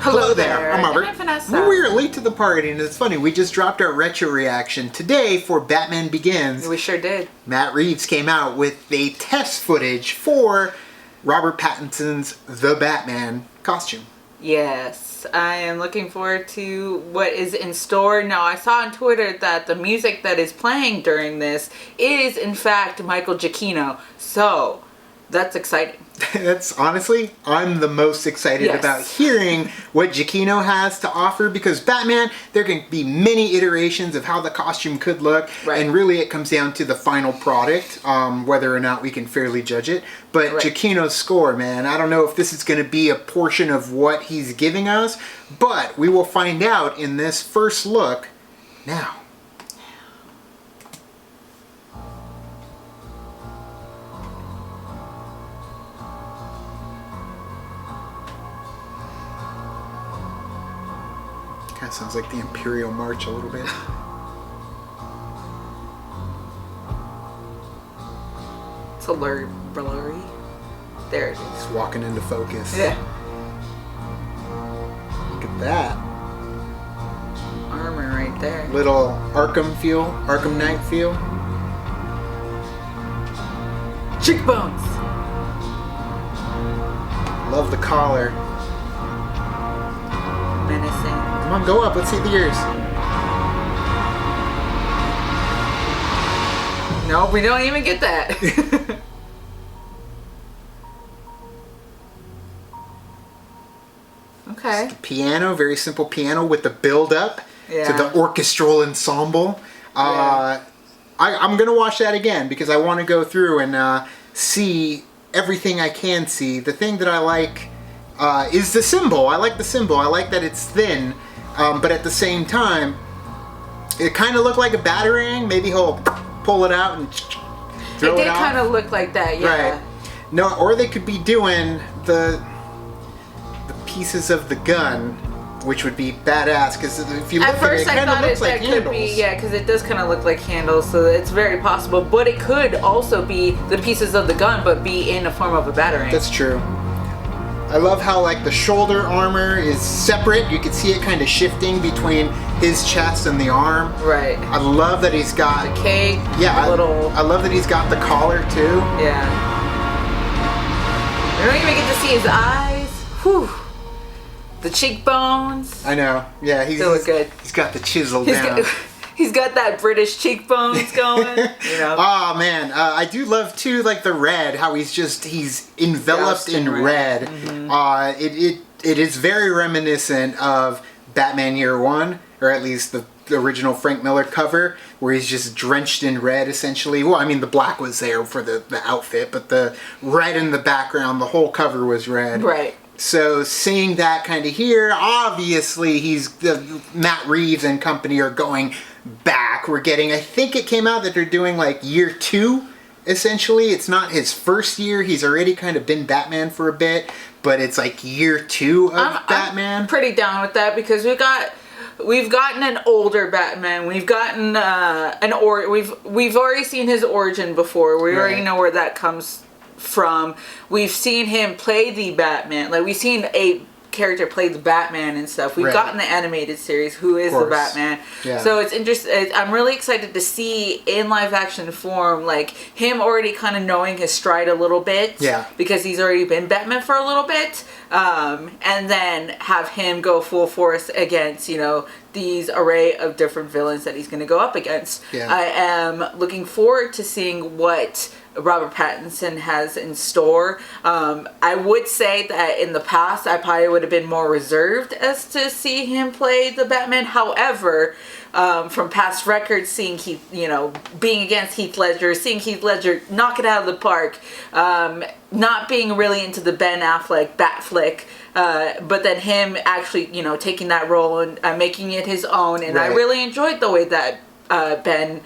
Hello there. I'm Robert. And I'm Vanessa. We are late to the party, and it's funny, we just dropped our retro reaction today for Batman Begins. We sure did. Matt Reeves came out with a test footage for Robert Pattinson's The Batman costume. Yes, I am looking forward to what is in store. Now, I saw on Twitter that the music that is playing during this is, in fact, Michael Giacchino. So, that's exciting. That's honestly, I'm the most excited about hearing what Giacchino has to offer, because Batman, there can be many iterations of how the costume could look, and really it comes down to the final product, whether or not we can fairly judge it. But Giacchino's score, man, I don't know if this is going to be a portion of what he's giving us, but we will find out in this first look now. Kind of sounds like the Imperial March a little bit. It's a blurry. There it is. He's walking into focus. Yeah. Look at that. Armor right there. Little Arkham feel, Arkham Knight feel. Cheekbones. Love the collar. Menacing. Come on, go up. Let's see the ears. No, we don't even get that. Okay. It's the piano, very simple piano with the build-up to the orchestral ensemble. I'm going to watch that again because I want to go through and see everything I can see. The thing that I like is the symbol. I like the symbol. I like that it's thin. But at the same time, it kind of looked like a batarang. Maybe he'll pull it out and throw it did off. kind of look like that, yeah. Right. No, or they could be doing the pieces of the gun, which would be badass. Because if you look at it, it kind of looks like handles. Could be, yeah, because it does kind of look like handles, so it's very possible. But it could also be the pieces of the gun, but be in the form of a batarang. That's true. I love how like the shoulder armor is separate. You can see it kind of shifting between his chest and the arm. Right. I love that he's got the cape. Yeah, I love that he's got the collar too. Yeah. We don't even get to see his eyes. Whew. The cheekbones. I know. Yeah, they look good. He's got the chisel down. He's got that British cheekbones going, you know. Oh man, I do love too, like the red. How he's enveloped in red. Mm-hmm. It is very reminiscent of Batman Year One, or at least the original Frank Miller cover, where he's just drenched in red essentially. Well, I mean the black was there for the outfit, but the red in the background, the whole cover was red. Right. So seeing that kind of here, obviously Matt Reeves and company are going back. We're getting, I think it came out that they're doing like year 2, essentially. It's not his first year. He's already kind of been Batman for a bit, but it's like year 2 of Batman. I'm pretty down with that because we've gotten an older Batman. We've gotten we've already seen his origin before. We already know where that comes from. We've seen him play the Batman. Like we've seen a character play the Batman and stuff. We've gotten the animated series, Who is the Batman. So it's interesting. I'm really excited to see in live action form, like him already kind of knowing his stride a little bit. Yeah. Because he's already been Batman for a little bit. And then have him go full force against, you know, these array of different villains that he's going to go up against. I am looking forward to seeing what Robert Pattinson has in store. I would say that in the past I probably would have been more reserved as to see him play the Batman. However, from past records, seeing being against Heath Ledger, seeing Heath Ledger knock it out of the park, not being really into the Ben Affleck Bat flick, but then him actually, taking that role and making it his own, and I really enjoyed the way that Ben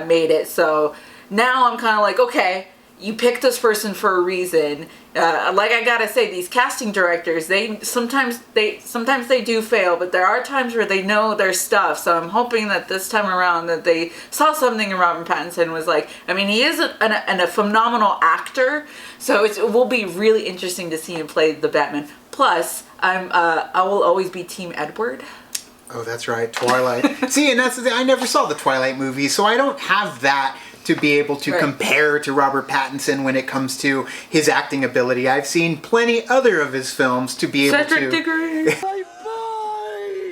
made it. So now I'm kind of like, okay, you picked this person for a reason. Like I gotta say, these casting directors, sometimes they do fail, but there are times where they know their stuff. So I'm hoping that this time around that they saw something in Robert Pattinson was like, I mean, he is a phenomenal actor. So it will be really interesting to see him play the Batman. Plus, I will always be Team Edward. Oh, that's right, Twilight. See, and that's the thing. I never saw the Twilight movies, so I don't have that to be able to compare to Robert Pattinson when it comes to his acting ability. I've seen plenty other of his films to be able Cedric to. Diggory.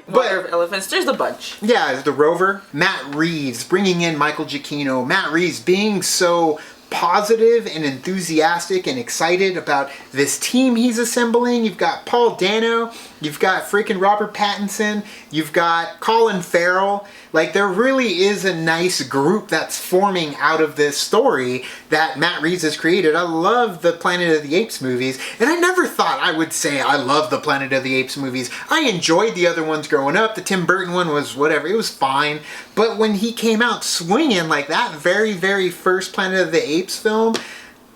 Water of Elephants. There's a bunch. Yeah, The Rover. Matt Reeves bringing in Michael Giacchino. Matt Reeves being so positive and enthusiastic and excited about this team he's assembling. You've got Paul Dano, you've got freaking Robert Pattinson, you've got Colin Farrell. Like, there really is a nice group that's forming out of this story that Matt Reeves has created. I love the Planet of the Apes movies, and I never thought I would say I love the Planet of the Apes movies. I enjoyed the other ones growing up. The Tim Burton one was whatever, it was fine. But when he came out swinging like that very, very first Planet of the Apes film,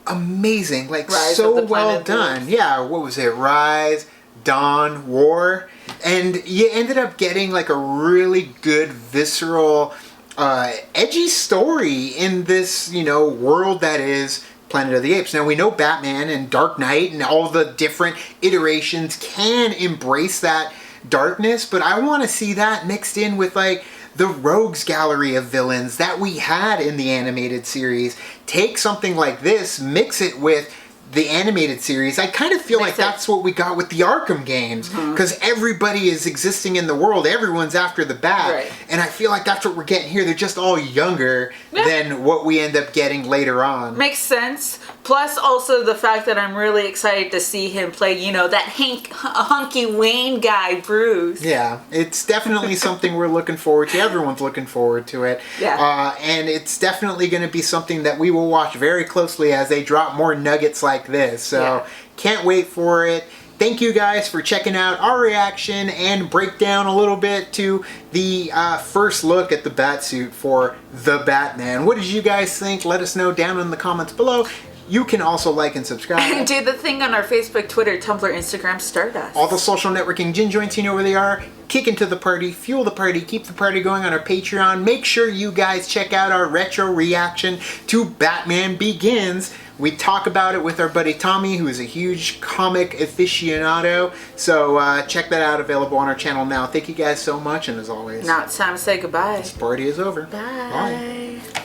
amazing. Like, Rise so well done. Yeah, what was it? Rise, Dawn, War. And you ended up getting like a really good, visceral, edgy story in this, world that is Planet of the Apes. Now, we know Batman and Dark Knight and all the different iterations can embrace that darkness, but I want to see that mixed in with like the rogues gallery of villains that we had in the animated series. Take something like this, mix it with the animated series. I kind of feel like that's what we got with the Arkham games, because everybody is existing in the world. Everyone's after the bat, and I feel like that's what we're getting here. They're just all younger than what we end up getting later on. Makes sense. Plus, also the fact that I'm really excited to see him play, that hunky Wayne guy, Bruce. Yeah, it's definitely something we're looking forward to. Everyone's looking forward to it. Yeah. And it's definitely going to be something that we will watch very closely as they drop more nuggets like this. So can't wait for it. Thank you guys for checking out our reaction and breakdown a little bit to the first look at the Batsuit for The Batman. What did you guys think? Let us know down in the comments below. You can also like and subscribe. And do the thing on our Facebook, Twitter, Tumblr, Instagram, Stardust. All the social networking gin joints, you know where they are. Kick into the party, fuel the party, keep the party going on our Patreon. Make sure you guys check out our retro reaction to Batman Begins. We talk about it with our buddy Tommy, who is a huge comic aficionado. So check that out, available on our channel now. Thank you guys so much, and as always, now it's time to say goodbye. this party is over. Bye. Bye.